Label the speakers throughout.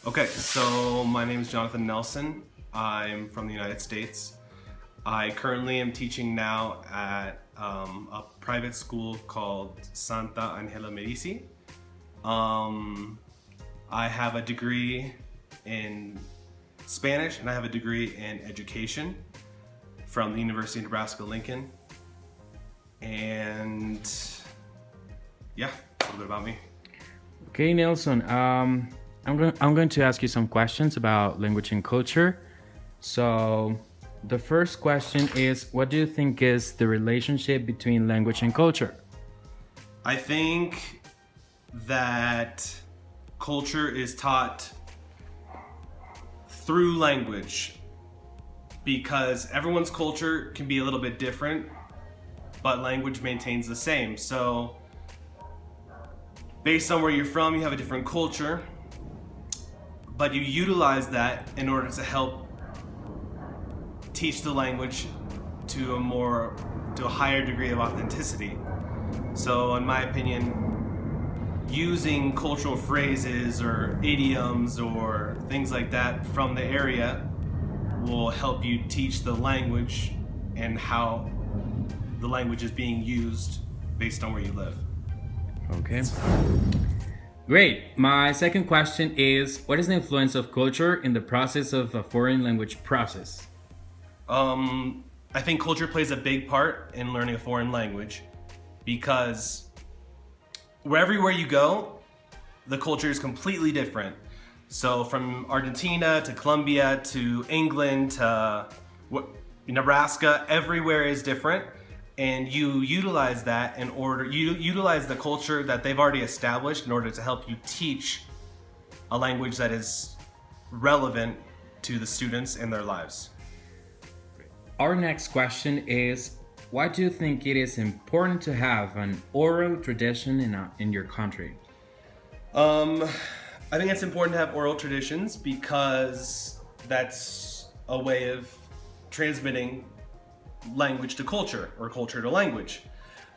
Speaker 1: Okay, so my name is Jonathan Nelson. I'm from the United States. I currently am teaching now at a private school called Santa Angela Medici. I have a degree in Spanish and I have a degree in education from the University of Nebraska-Lincoln. And yeah, a little bit about me.
Speaker 2: Okay, Nelson. I'm going to ask you some questions about language and culture. So, the first question is, what do you think is the relationship between language and culture?
Speaker 1: I think that culture is taught through language because everyone's culture can be a little bit different, but language maintains the same. So, based on where you're from, you have a different culture, but you utilize that in order to help teach the language to a higher degree of authenticity. So in my opinion, using cultural phrases or idioms or things like that from the area will help you teach the language and how the language is being used based on where you live.
Speaker 2: Okay. Great. My second question is, what is the influence of culture in the process of a foreign language process?
Speaker 1: I think culture plays a big part in learning a foreign language because everywhere you go, the culture is completely different. So from Argentina to Colombia to England to Nebraska, everywhere is different. And you utilize that you utilize the culture that they've already established in order to help you teach a language that is relevant to the students in their lives.
Speaker 2: Our next question is, why do you think it is important to have an oral tradition in your country?
Speaker 1: I think it's important to have oral traditions because that's a way of transmitting language to culture or culture to language.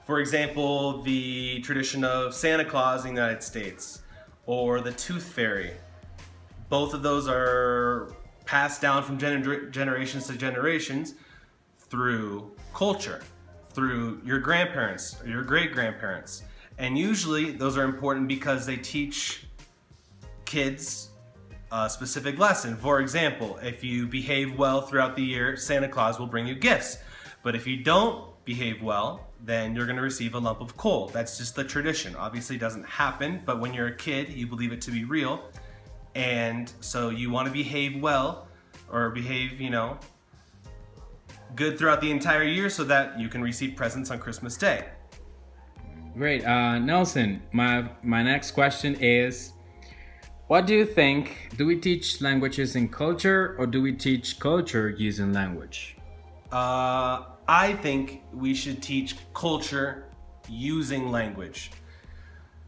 Speaker 1: For example, the tradition of Santa Claus in the United States or the Tooth Fairy. Both of those are passed down from generations to generations through culture, through your grandparents or your great-grandparents. And usually those are important because they teach kids a specific lesson. For example, if you behave well throughout the year, Santa Claus will bring you gifts. But if you don't behave well, then you're going to receive a lump of coal. That's just the tradition. Obviously, it doesn't happen, but when you're a kid, you believe it to be real. And so you want to behave well or behave, good throughout the entire year so that you can receive presents on Christmas Day.
Speaker 2: Great. Nelson, my next question is, what do you think? Do we teach languages in culture or do we teach culture using language?
Speaker 1: I think we should teach culture using language.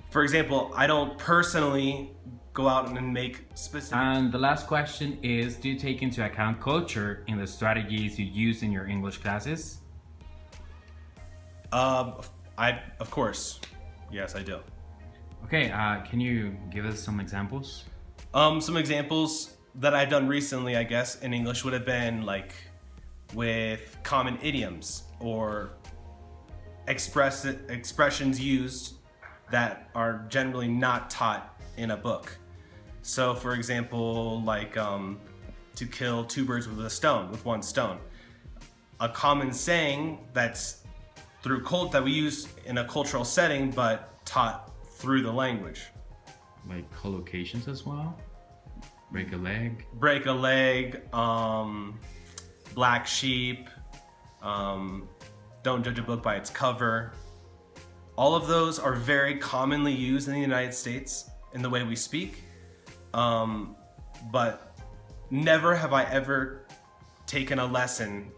Speaker 1: For example, I don't personally go out and make specific...
Speaker 2: And the last question is, do you take into account culture in the strategies you use in your English classes?
Speaker 1: Of course. Yes, I do.
Speaker 2: Okay, can you give us some examples?
Speaker 1: Some examples that I've done recently, I guess, in English would have been like with common idioms or expressions used that are generally not taught in a book. So for example, like to kill two birds with one stone. A common saying that's that we use in a cultural setting but taught through the language.
Speaker 2: Like collocations as well? Break a leg?
Speaker 1: Break a leg, black sheep, don't judge a book by its cover. All of those are very commonly used in the United States in the way we speak, but never have I ever taken a lesson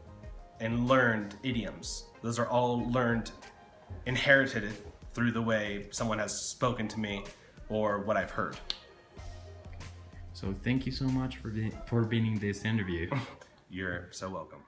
Speaker 1: and learned idioms. Those are all inherited through the way someone has spoken to me or what I've heard.
Speaker 2: So thank you so much for being in this interview.
Speaker 1: You're so welcome.